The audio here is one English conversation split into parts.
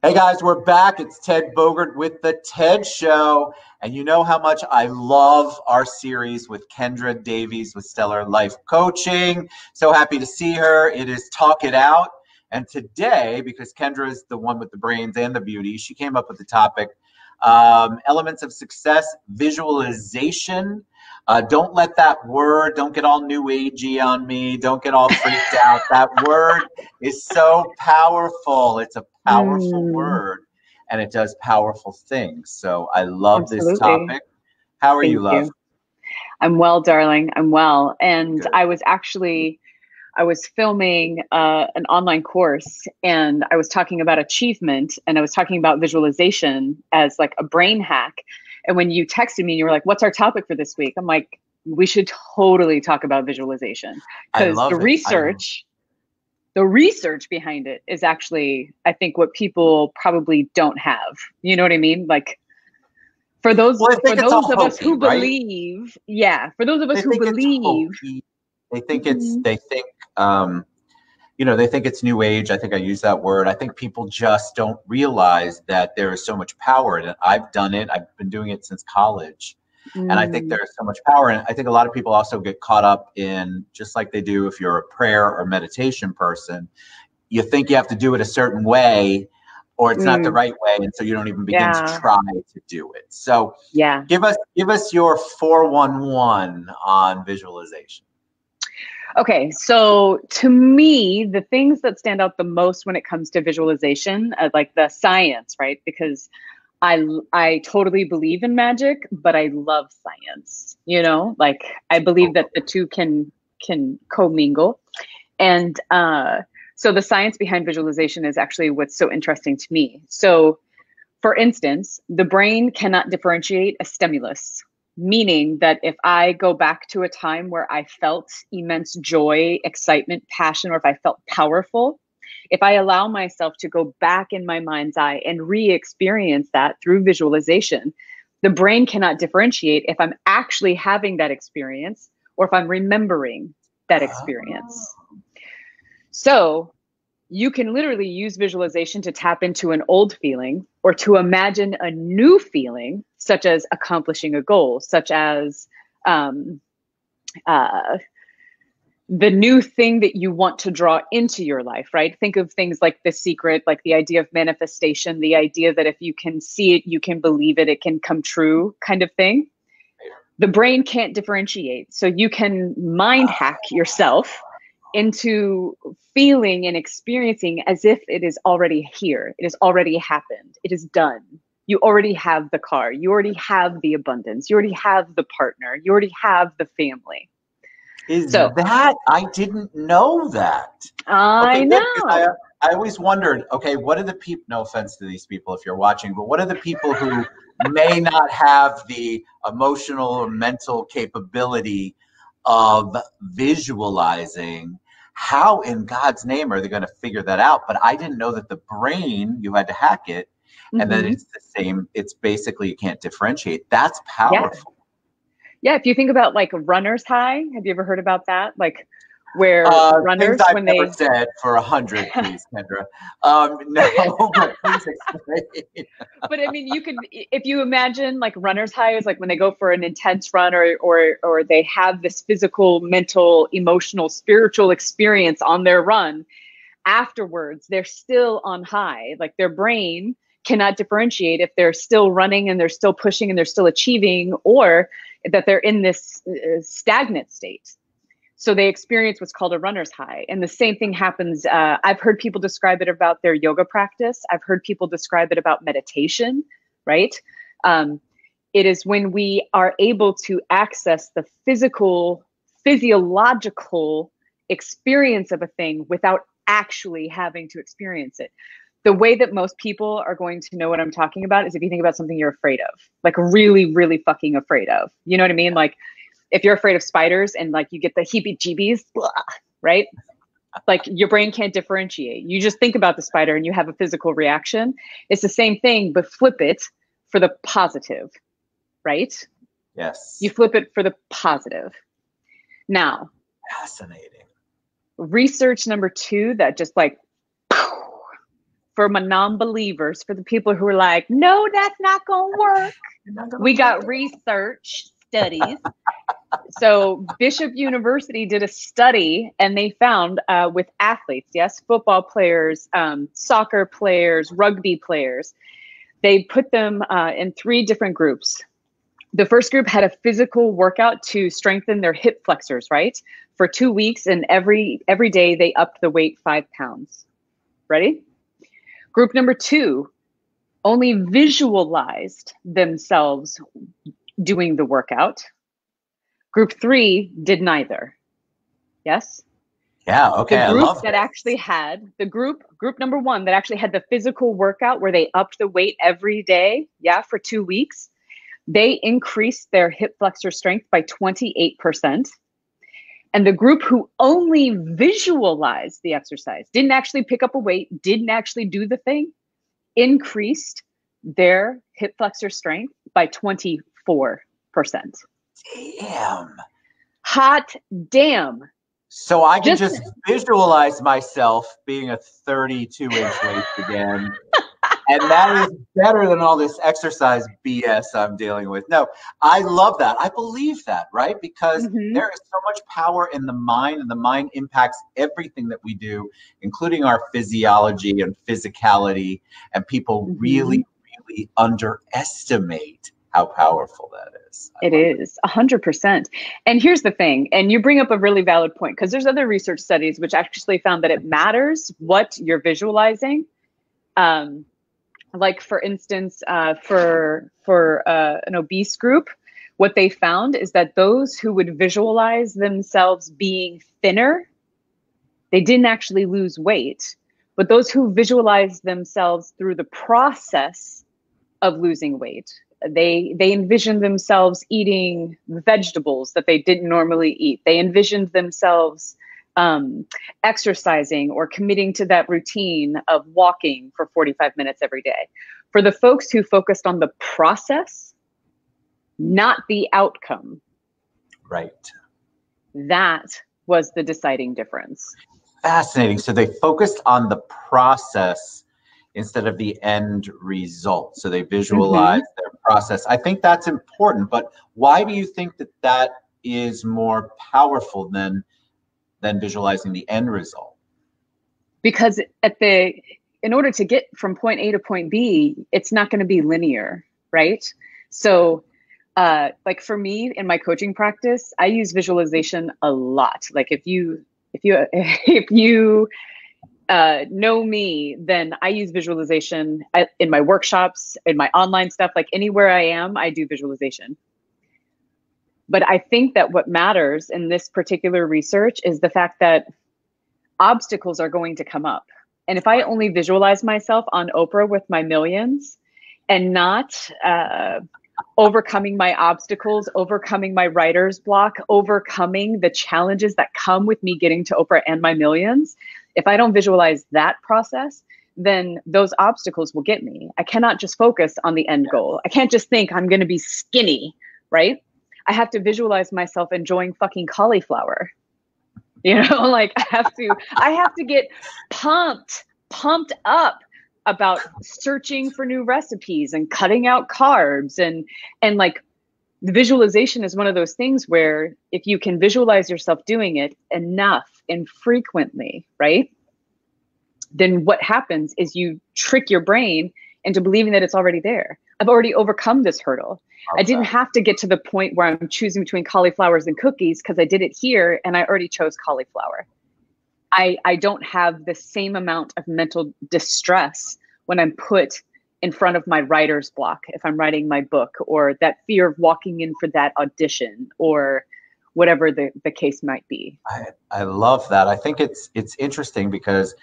Hey guys, we're back. It's Ted Bogert with The Ted Show. And you know how much I love our series with Kendra Davies with Stellar Life Coaching. So happy to see her. It is Talk It Out. And today, because Kendra is the one with the brains and the beauty, she came up with the topic, elements of success, visualization. Don't let that word, don't get all new agey on me. Don't get all freaked out. That word is so powerful. It's a powerful word and it does powerful things. So I love this Absolutely. topic. How are you, Thank love? you. I'm well, darling. I'm well. And Good. I was filming an online course, and I was talking about achievement, and I was talking about visualization as like a brain hack. And when you texted me, you were like, "What's our topic for this week?" I'm like, "We should totally talk about visualization," I because love it. the research behind it is actually, I think, what people probably don't have. You know what I mean? Like, Well, I for think it's all those of us hokey, who right? believe, yeah, for those of us They who think it's believe. hokey. They think Mhm. um, they think it's new age. I think I use that word. I think people just don't realize that there is so much power in it. I've done it. I've been doing it since college. And I think Mm, there's so much power. And I think a lot of people also get caught up in, just like they do if you're a prayer or meditation person, you think you have to do it a certain way or it's not the mm, right way. And so you don't even begin to yeah, try to do it. So yeah. give us your 411 on visualization. Okay, so to me, the things that stand out the most when it comes to visualization, like the science, right? Because I totally believe in magic, but I love science. Like I believe that the two can commingle. And so the science behind visualization is actually what's so interesting to me. So, for instance, the brain cannot differentiate a stimulus, meaning that if I go back to a time where I felt immense joy, excitement, passion, or if I felt powerful, if I allow myself to go back in my mind's eye and re experience that through visualization, the brain cannot differentiate if I'm actually having that experience or if I'm remembering that experience. So you can literally use visualization to tap into an old feeling or to imagine a new feeling, such as accomplishing a goal, such as um, uh, the new thing that you want to draw into your life, right? Think of things like The Secret, like the idea of manifestation, the idea that if you can see it, you can believe it, it can come true kind of thing. The brain can't differentiate. So you can mind hack yourself into feeling and experiencing as if it is already here. It has already happened. It is done. You already have the car. You already have the abundance. You already have the partner. You already have the family. Is So that I didn't know that. Okay, I good. Because know. I always wondered, okay, what are the people, no offense to these people if you're watching, but what are the people who may not have the emotional or mental capability of visualizing? How in God's name are they going to figure that out? But I didn't know that the brain, you had to hack it, and that Mm-hmm. it's the same, it's basically you can't differentiate. That's Yeah. powerful. Yeah. If you think about like runner's high, have you ever heard about that? Like where Things runners, I've when never they, said for 100, please, Kendra. No, but please explain. but I mean, you can, if you imagine like runner's high is like when they go for an intense run or they have this physical, mental, emotional, spiritual experience on their run. Afterwards, they're still on high. Like their brain cannot differentiate if they're still running and they're still pushing and they're still achieving, or that they're in this stagnant state. So they experience what's called a runner's high. And the same thing happens. I've heard people describe it about their yoga practice. I've heard people describe it about meditation, right? Um, it is when we are able to access the physiological experience of a thing without actually having to experience it. The way that most people are going to know what I'm talking about is if you think about something you're afraid of, like really, really fucking afraid of. You know what I mean? Like if you're afraid of spiders and like you get the heebie-jeebies, blah, right? Like your brain can't differentiate. You just think about the spider and you have a physical reaction. It's the same thing, but flip it for the positive, right? You Yes. flip it for the positive. Now, Fascinating. research number 2 that just like for my non-believers, for the people who are like, no, that's not going to work. We got research studies. So Bishop University did a study, and they found with athletes, yes, football players, soccer players, rugby players, they put them in 3 different groups. The first group had a physical workout to strengthen their hip flexors, right? For 2 weeks, and every day they upped the weight 5 pounds. Ready? Group number 2 only visualized themselves doing the workout. Group 3 did neither. Yes? Yeah, okay. The group I love that actually had group number 1 that actually had the physical workout where they upped the weight every day, for 2 weeks, they increased their hip flexor strength by 28%. And the group who only visualized the exercise, didn't actually pick up a weight, didn't actually do the thing, increased their hip flexor strength by 24%. Damn. Hot damn. So I can just visualize myself being a 32-inch waist again. And that is better than all this exercise BS I'm dealing with. No, I love that. I believe that, right? Because there is so much power in the mind, and the mind impacts everything that we do, including our physiology and physicality. And people really, really underestimate how powerful that is. It is 100%. And here's the thing, and you bring up a really valid point, because there's other research studies which actually found that it matters what you're visualizing. Like for instance, for an obese group, what they found is that those who would visualize themselves being thinner, they didn't actually lose weight, but those who visualized themselves through the process of losing weight, they envisioned themselves eating vegetables that they didn't normally eat. They envisioned themselves exercising or committing to that routine of walking for 45 minutes every day. For the folks who focused on the process, not the outcome. Right. That was the deciding difference. Fascinating. So they focused on the process instead of the end result. So they visualize their process. I think that's important, but why do you think that that is more powerful than visualizing the end result? Because in order to get from point A to point B, it's not going to be linear, right? So like for me in my coaching practice, I use visualization a lot. Like if you know me, then I use visualization in my workshops, in my online stuff, like anywhere I am, I do visualization. But I think that what matters in this particular research is the fact that obstacles are going to come up. And if I only visualize myself on Oprah with my millions and not overcoming my obstacles, overcoming my writer's block, overcoming the challenges that come with me getting to Oprah and my millions, if I don't visualize that process, then those obstacles will get me. I cannot just focus on the end goal. I can't just think I'm going to be skinny, right? I have to visualize myself enjoying fucking cauliflower. You know, like I have to get pumped up about searching for new recipes and cutting out carbs and like the visualization is one of those things where if you can visualize yourself doing it enough and frequently, right? Then what happens is you trick your brain into believing that it's already there. I've already overcome this hurdle. Okay. I didn't have to get to the point where I'm choosing between cauliflowers and cookies because I did it here and I already chose cauliflower. I don't have the same amount of mental distress when I'm put in front of my writer's block, if I'm writing my book, or that fear of walking in for that audition or whatever the case might be. I love that. I think it's interesting because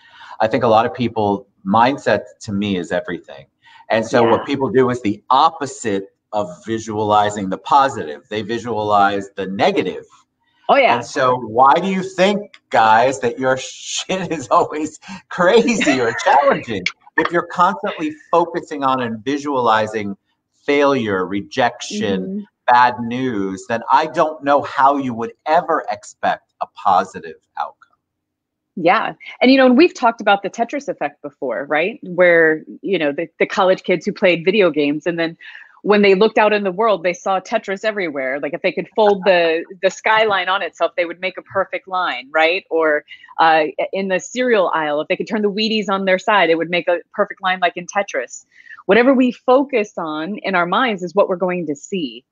I think a lot of people, mindset to me is everything. And so what people do is the opposite of visualizing the positive. They visualize the negative. Oh, yeah. And so why do you think, guys, that your shit is always crazy or challenging? If you're constantly focusing on and visualizing failure, rejection, bad news, then I don't know how you would ever expect a positive outcome. Yeah. And, you know, and we've talked about the Tetris effect before, right? Where, you know, the college kids who played video games, and then when they looked out in the world, they saw Tetris everywhere. Like if they could fold the skyline on itself, they would make a perfect line, right? Or in the cereal aisle, if they could turn the Wheaties on their side, it would make a perfect line like in Tetris. Whatever we focus on in our minds is what we're going to see.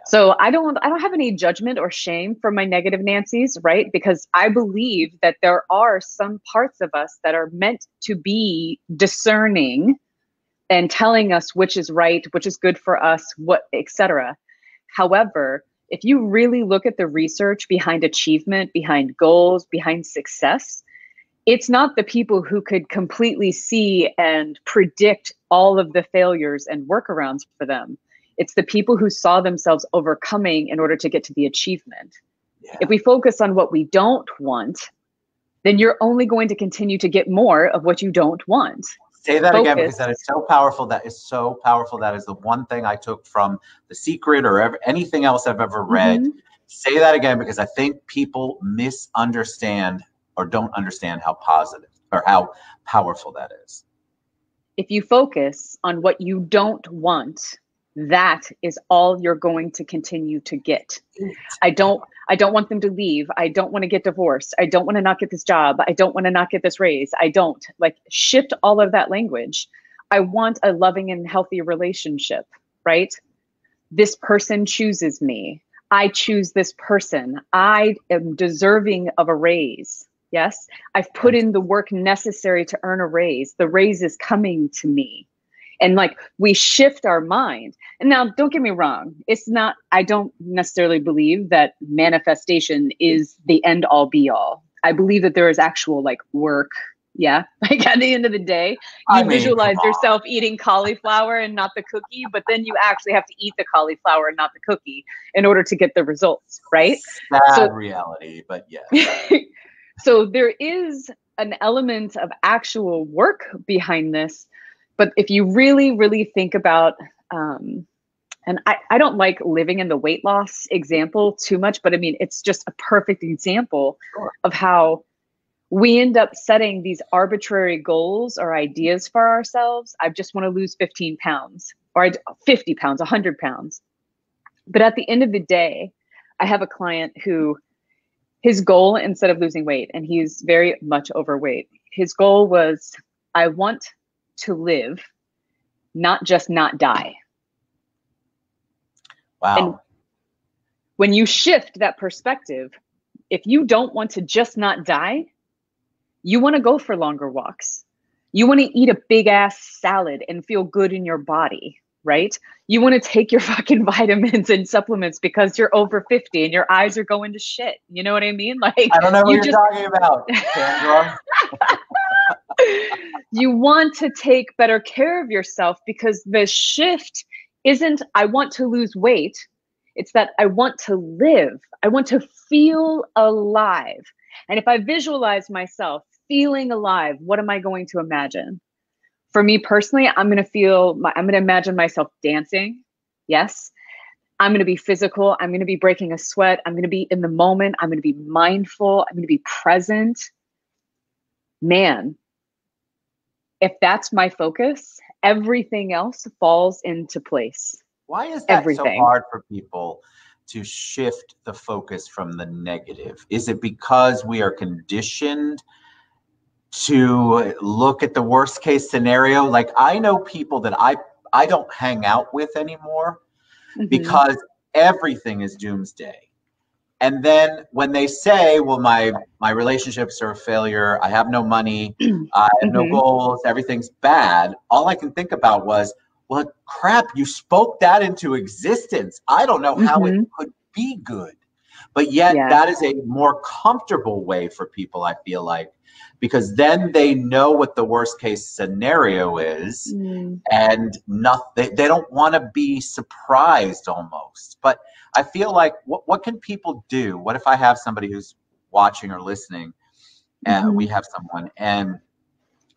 So I don't have any judgment or shame for my negative Nancy's, right? Because I believe that there are some parts of us that are meant to be discerning and telling us which is right, which is good for us, what, etc. However, if you really look at the research behind achievement, behind goals, behind success, it's not the people who could completely see and predict all of the failures and workarounds for them. It's the people who saw themselves overcoming in order to get to the achievement. Yeah. If we focus on what we don't want, then you're only going to continue to get more of what you don't want. Say that again, because that is so powerful. That is so powerful. That is the one thing I took from The Secret or anything else I've ever read. Mm-hmm. Say that again, because I think people misunderstand or don't understand how positive or how powerful that is. If you focus on what you don't want, that is all you're going to continue to get. I don't want them to leave. I don't want to get divorced. I don't want to not get this job. I don't want to not get this raise. I don't. Like, shift all of that language. I want a loving and healthy relationship, right? This person chooses me. I choose this person. I am deserving of a raise. Yes. I've put in the work necessary to earn a raise. The raise is coming to me. And like, we shift our mind. And now, don't get me wrong. It's not, I don't necessarily believe that manifestation is the end all be all. I believe that there is actual like work. Yeah. Like at the end of the day, you visualize yourself eating cauliflower and not the cookie, but then you actually have to eat the cauliflower and not the cookie in order to get the results, right? Sad reality, but yeah. So there is an element of actual work behind this. But if you really, really think about, and I don't like living in the weight loss example too much, but I mean, it's just a perfect example of how we end up setting these arbitrary goals or ideas for ourselves. I just want to lose 15 pounds or 50 pounds, 100 pounds. But at the end of the day, I have a client who his goal, instead of losing weight, and he's very much overweight, his goal was, I want to live, not just not die. Wow. And when you shift that perspective, if you don't want to just not die, you want to go for longer walks. You want to eat a big ass salad and feel good in your body, right? You want to take your fucking vitamins and supplements because you're over 50 and your eyes are going to shit. You know what I mean? Like, I don't know what you're talking about, Kendra. You want to take better care of yourself because the shift isn't, I want to lose weight. It's that I want to live. I want to feel alive. And if I visualize myself feeling alive, what am I going to imagine? For me personally, I'm going to imagine myself dancing. Yes. I'm going to be physical. I'm going to be breaking a sweat. I'm going to be in the moment. I'm going to be mindful. I'm going to be present. Man, if that's my focus, everything else falls into place. Why is that so hard for people to shift the focus from the negative? Is it because we are conditioned to look at the worst case scenario? Like, I know people that I don't hang out with anymore because everything is doomsday. And then when they say, well, my relationships are a failure, I have no money, I have no goals, everything's bad, all I can think about was, well, crap, you spoke that into existence. I don't know how it could be good. But yet that is a more comfortable way for people, I feel like, because then they know what the worst case scenario is and they don't want to be surprised almost. But I feel like what can people do? What if I have somebody who's watching or listening and we have someone and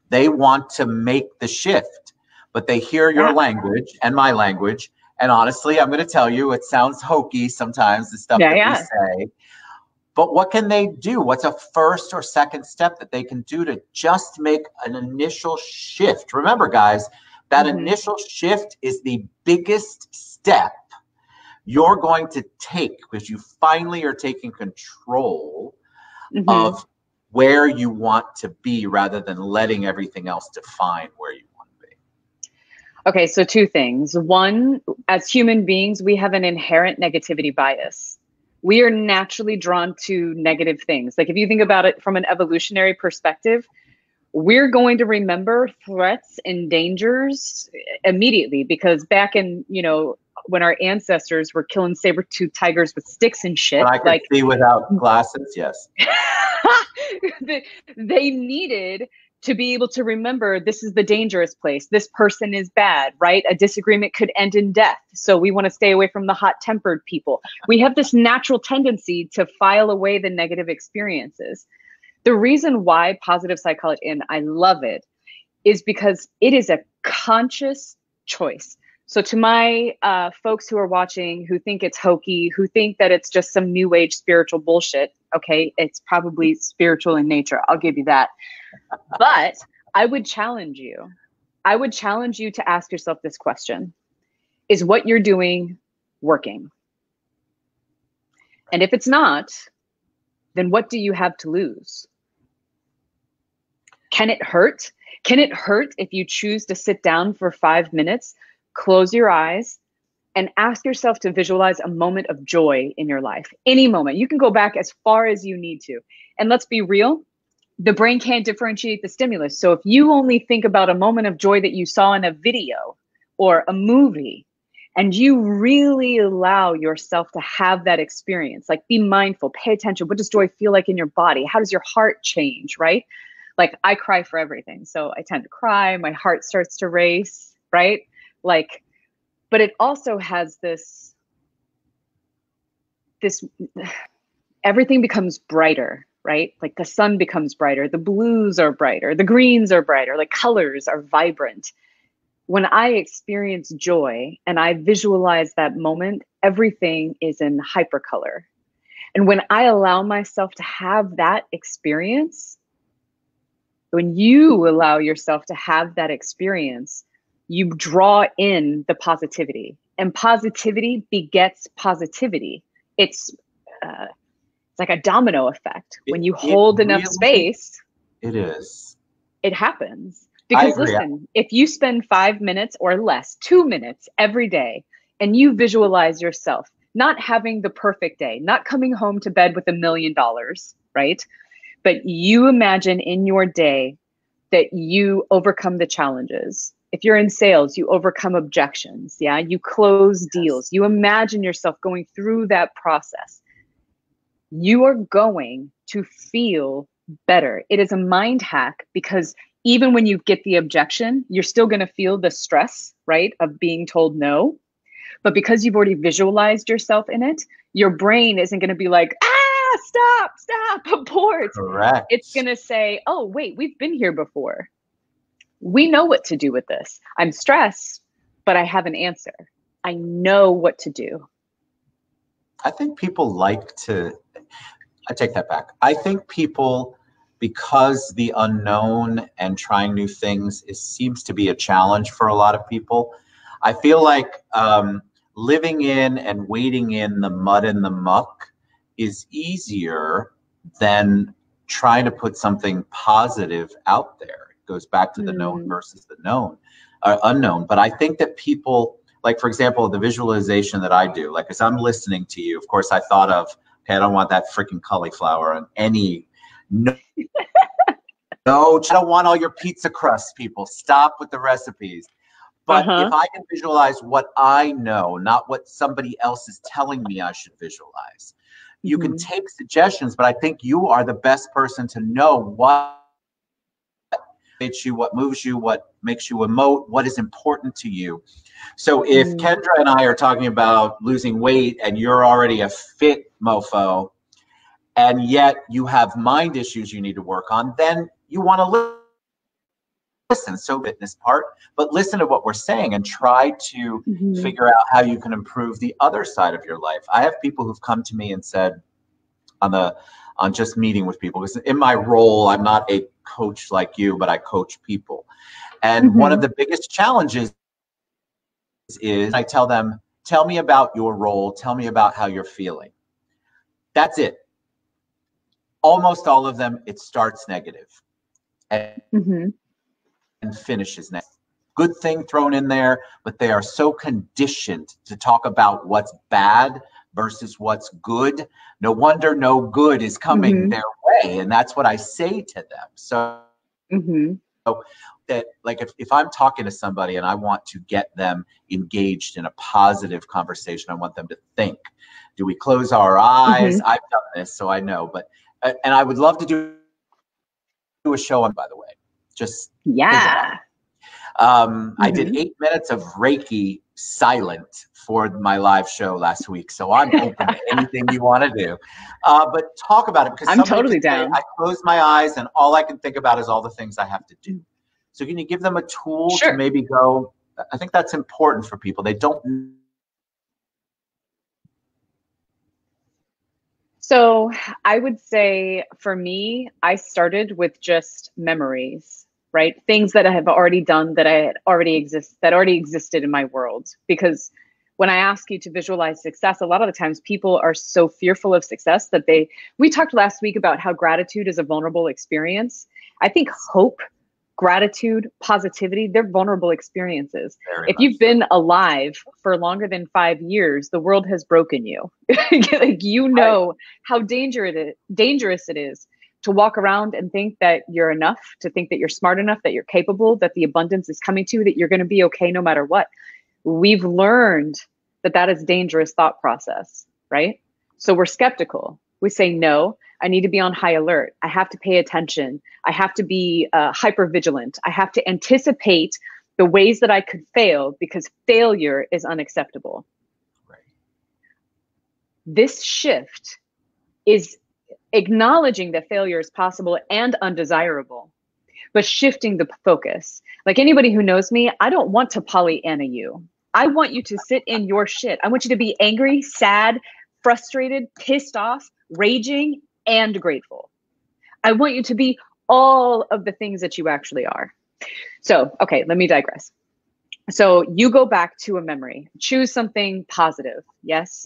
they want to make the shift, but they hear your language and my language. And honestly, I'm going to tell you, it sounds hokey sometimes, the stuff that we say. But what can they do? What's a first or second step that they can do to just make an initial shift? Remember, guys, that initial shift is the biggest step you're going to take, because you finally are taking control of where you want to be rather than letting everything else define where you want to be. Okay, so two things. One, as human beings, we have an inherent negativity bias. We are naturally drawn to negative things. Like if you think about it from an evolutionary perspective, we're going to remember threats and dangers immediately, because back in, you know, when our ancestors were killing saber-toothed tigers with sticks and shit. And I could see without glasses, yes. They needed to be able to remember, this is the dangerous place. This person is bad, right? A disagreement could end in death. So we want to stay away from the hot-tempered people. We have this natural tendency to file away the negative experiences. The reason why positive psychology, and I love it, is because it is a conscious choice. So to my folks who are watching, who think it's hokey, who think that it's just some new age spiritual bullshit, okay, it's probably spiritual in nature. I'll give you that. But I would challenge you. I would challenge you to ask yourself this question. Is what you're doing working? And if it's not, then what do you have to lose? Can it hurt? Can it hurt if you choose to sit down for 5 minutes, close your eyes, and ask yourself to visualize a moment of joy in your life? Any moment. You can go back as far as you need to. And let's be real, the brain can't differentiate the stimulus. So if you only think about a moment of joy that you saw in a video or a movie, and you really allow yourself to have that experience, like be mindful, pay attention. What does joy feel like in your body? How does your heart change, right? Like I cry for everything. So I tend to cry, my heart starts to race, right? Like, but it also has this, everything becomes brighter, right? Like the sun becomes brighter, the blues are brighter, the greens are brighter, like colors are vibrant. When I experience joy and I visualize that moment, everything is in hypercolor. And when I allow myself to have that experience, when you allow yourself to have that experience, you draw in the positivity, and positivity begets positivity. It's like a domino effect. When you hold enough space, it happens. Because listen, if you spend 5 minutes or less, 2 minutes every day, and you visualize yourself not having the perfect day, not coming home to bed with $1 million, right? But you imagine in your day that you overcome the challenges. If you're in sales, you overcome objections. Yeah, you close deals. You imagine yourself going through that process. You are going to feel better. It is a mind hack, because even when you get the objection, you're still going to feel the stress, right, of being told no. But because you've already visualized yourself in it, your brain isn't going to be like, stop, abort. Correct. It's going to say, oh, wait, we've been here before. We know what to do with this. I'm stressed, but I have an answer. I know what to do. I think people like to, I take that back. I think people, because the unknown and trying new things seems to be a challenge for a lot of people, I feel like living in and wading in the mud and the muck is easier than trying to put something positive out there. It goes back to the known versus the unknown. But I think that people, like, for example, the visualization that I do, like as I'm listening to you, of course, I thought of, okay, I don't want that freaking cauliflower on any, no, I don't want all your pizza crusts, people. Stop with the recipes. But if I can visualize what I know, not what somebody else is telling me I should visualize, you can take suggestions, but I think you are the best person to know what makes you, what moves you, what makes you emote, what is important to you. So if Kendra and I are talking about losing weight and you're already a fit mofo, and yet you have mind issues you need to work on, then you want to listen. So fitness part, but listen to what we're saying and try to figure out how you can improve the other side of your life. I have people who've come to me and said, on just meeting with people. Because in my role, I'm not a coach like you, but I coach people. And one of the biggest challenges is I tell them, tell me about your role. Tell me about how you're feeling. That's it. Almost all of them, it starts negative and finishes negative. Good thing thrown in there, but they are so conditioned to talk about what's bad versus what's good. No wonder no good is coming their way. And that's what I say to them. So that, like, if I'm talking to somebody and I want to get them engaged in a positive conversation, I want them to think. Do we close our eyes? I've done this, so I know. But and I would love to do a show on, by the way. Just I did 8 minutes of Reiki silent for my live show last week, so I'm open to anything you want to do. But talk about it, because I'm totally down. I close my eyes and all I can think about is all the things I have to do. So can you give them a tool to maybe go? I think that's important for people. They don't. So I would say for me, I started with just memories, right? Things that I have already done that already existed in my world. Because when I ask you to visualize success, a lot of the times people are so fearful of success that we talked last week about how gratitude is a vulnerable experience. I think hope, gratitude, positivity, they're vulnerable experiences. If you've been alive for longer than 5 years, the world has broken you. Like, you know how dangerous it is to walk around and think that you're enough, to think that you're smart enough, that you're capable, that the abundance is coming to you, that you're going to be okay no matter what. We've learned that is dangerous thought process, right? So we're skeptical. We say, no, I need to be on high alert. I have to pay attention. I have to be hyper vigilant. I have to anticipate the ways that I could fail, because failure is unacceptable. Right. This shift is acknowledging that failure is possible and undesirable, but shifting the focus. Like, anybody who knows me, I don't want to Pollyanna you. I want you to sit in your shit. I want you to be angry, sad, frustrated, pissed off, raging, and grateful. I want you to be all of the things that you actually are. So, okay, let me digress. So you go back to a memory, choose something positive. Yes.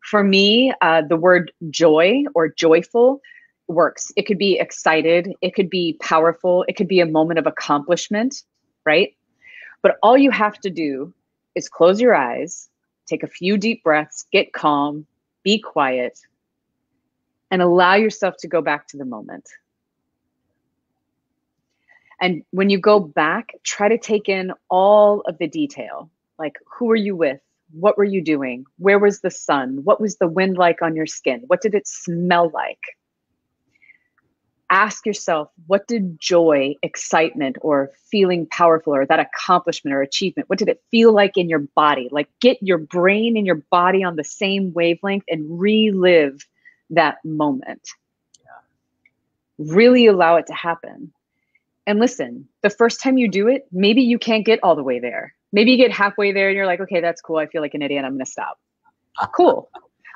For me, the word joy or joyful works. It could be excited. It could be powerful. It could be a moment of accomplishment, right? But all you have to do is close your eyes, take a few deep breaths, get calm, be quiet, and allow yourself to go back to the moment. And when you go back, try to take in all of the detail. Like, who were you with? What were you doing? Where was the sun? What was the wind like on your skin? What did it smell like? Ask yourself, what did joy, excitement, or feeling powerful, or that accomplishment or achievement, what did it feel like in your body? Like, get your brain and your body on the same wavelength and relive that moment. Yeah. Really allow it to happen. And listen, the first time you do it, maybe you can't get all the way there. Maybe you get halfway there and you're like, okay, that's cool. I feel like an idiot. I'm going to stop. Cool.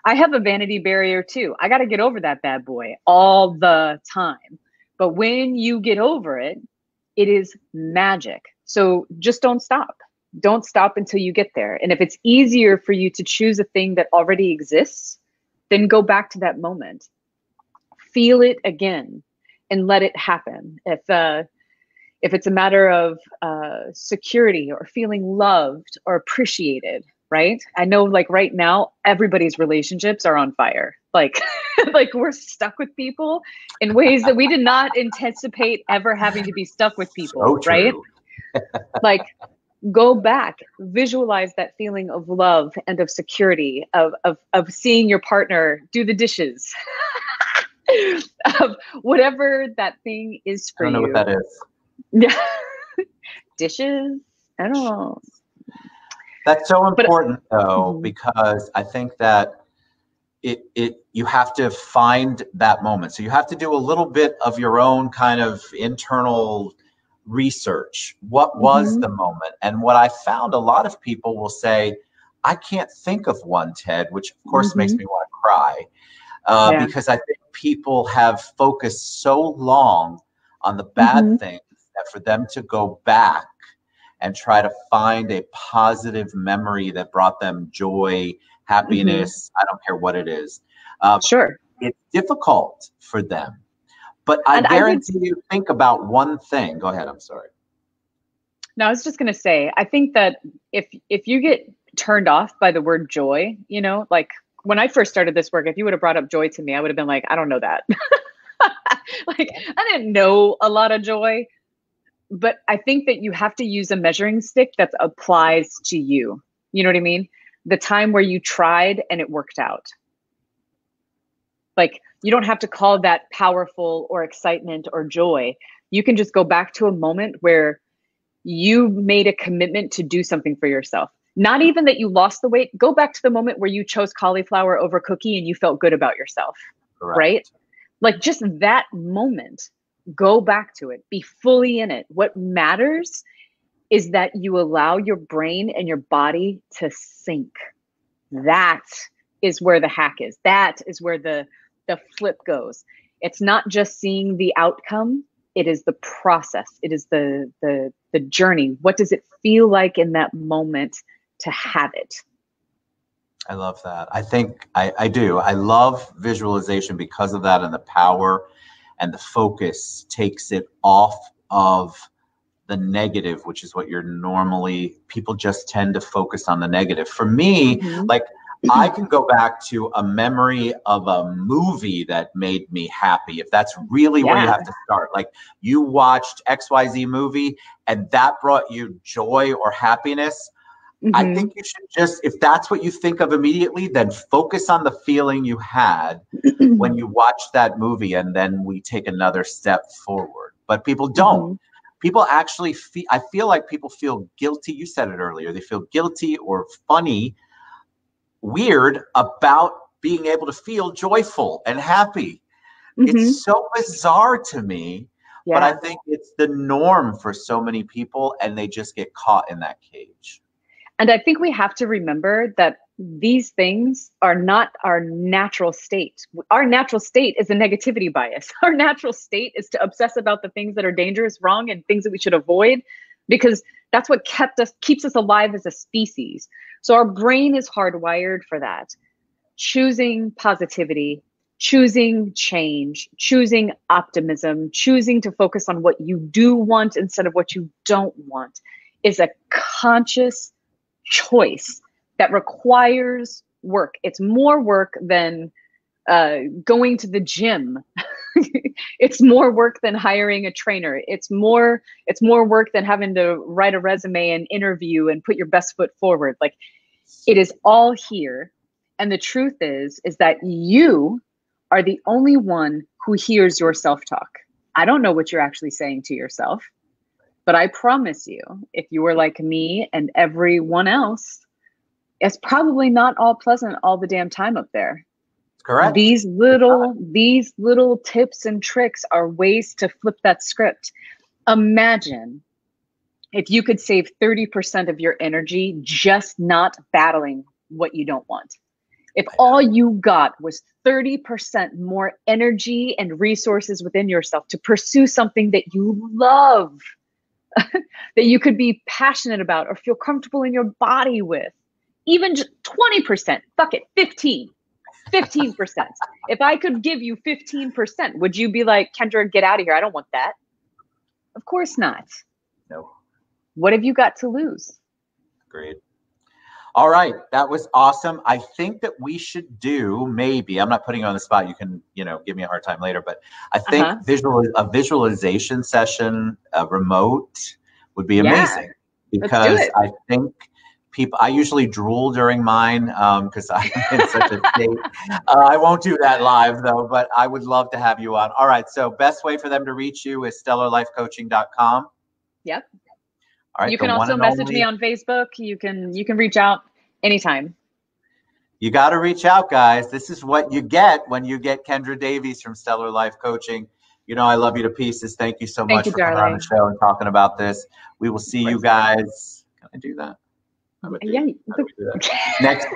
I have a vanity barrier too. I got to get over that bad boy all the time. But when you get over it, it is magic. So just don't stop. Don't stop until you get there. And if it's easier for you to choose a thing that already exists, then go back to that moment. Feel it again and let it happen. If it's a matter of security or feeling loved or appreciated, right? I know, like, right now, everybody's relationships are on fire. Like, like, we're stuck with people in ways that we did not anticipate ever having to be stuck with people, so right? Like, go back, visualize that feeling of love and of security, of seeing your partner do the dishes, of whatever that thing is for you. I don't know what that is. Yeah. Dishes? I don't know. That's so important, though, because I think that you have to find that moment. So you have to do a little bit of your own kind of internal research. What was the moment? And what I found, a lot of people will say, I can't think of one, Ted, which of course makes me want to cry. Yeah. because I think people have focused so long on the bad things that for them to go back and try to find a positive memory that brought them joy, happiness, I don't care what it is. Sure. It's difficult for them. But I And guarantee you think about one thing. Go ahead, I'm sorry. No, I was just gonna say, I think that if you get turned off by the word joy, you know, like when I first started this work, if you would have brought up joy to me, I would have been like, I don't know that. Like I didn't know a lot of joy, but I think that you have to use a measuring stick that applies to you. You know what I mean? The time where you tried and it worked out. Like you don't have to call that powerful or excitement or joy. You can just go back to a moment where you made a commitment to do something for yourself. Not even that you lost the weight. Go back to the moment where you chose cauliflower over cookie and you felt good about yourself, Correct. right? Like just that moment, go back to it, be fully in it. What matters is that you allow your brain and your body to sync. That is where the hack is. That is where the flip goes. It's not just seeing the outcome. It is the process. It is the journey. What does it feel like in that moment to have it? I love that. I think I do. I love visualization because of that, and the power and the focus takes it off of the negative, which is what you're normally, people just tend to focus on the negative. For me, like I can go back to a memory of a movie that made me happy. If that's really where you have to start, like you watched XYZ movie and that brought you joy or happiness. I think you should just, if that's what you think of immediately, then focus on the feeling you had when you watched that movie, and then we take another step forward. But people don't. People actually feel, I feel like people feel guilty. You said it earlier. They feel guilty or funny, weird about being able to feel joyful and happy. It's so bizarre to me, but I think it's the norm for so many people, and they just get caught in that cage. And I think we have to remember that these things are not our natural state. Our natural state is a negativity bias. Our natural state is to obsess about the things that are dangerous, wrong, and things that we should avoid, because that's what keeps us alive as a species. So our brain is hardwired for that. Choosing positivity, choosing change, choosing optimism, choosing to focus on what you do want instead of what you don't want is a conscious choice that requires work. It's more work than going to the gym. It's more work than hiring a trainer. It's more work than having to write a resume and interview and put your best foot forward. Like it is all here. And the truth is that you are the only one who hears your self-talk. I don't know what you're actually saying to yourself. But I promise you, if you were like me and everyone else, it's probably not all pleasant all the damn time up there. Correct. These little tips and tricks are ways to flip that script. Imagine if you could save 30% of your energy just not battling what you don't want. If all you got was 30% more energy and resources within yourself to pursue something that you love, that you could be passionate about or feel comfortable in your body with, even just 20%, fuck it, 15%. If I could give you 15%, would you be like, Kendra, get out of here? I don't want that. Of course not. No. What have you got to lose? Agreed. All right. That was awesome. I think that we should do, maybe, I'm not putting you on the spot. You can, give me a hard time later, but I think a visualization session, remote would be amazing, because I think I usually drool during mine because I'm in such a state. I won't do that live though, but I would love to have you on. All right. So best way for them to reach you is stellarlifecoaching.com. Yep. All right, you can also message me on Facebook. You can reach out anytime. You got to reach out, guys. This is what you get when you get Kendra Davies from Stellar Life Coaching. I love you to pieces. Thank you so much for coming on the show and talking about this. We will see you guys. Can I do that? Yeah. Next,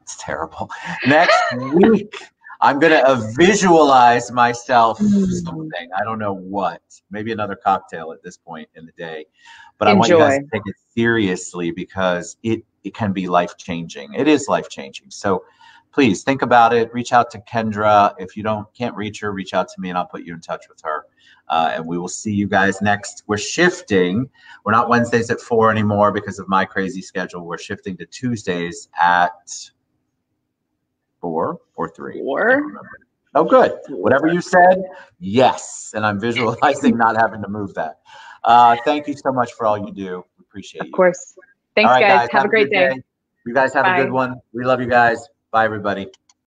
it's terrible. Next week I'm going to visualize myself something. I don't know what. Maybe another cocktail at this point in the day. But I want you guys Enjoy. to take it seriously because it can be life-changing. It is life-changing. So please think about it. Reach out to Kendra. If you can't reach her, reach out to me and I'll put you in touch with her. And we will see you guys next. We're shifting. We're not Wednesdays at 4 anymore because of my crazy schedule. We're shifting to Tuesdays at 4 or 3. 4. Oh, good. Whatever you said, yes. And I'm visualizing not having to move that. Thank you so much for all you do. We appreciate you. Of course. Thanks, all right, guys. Have a great day. You guys have a good one. We love you guys. Bye, everybody.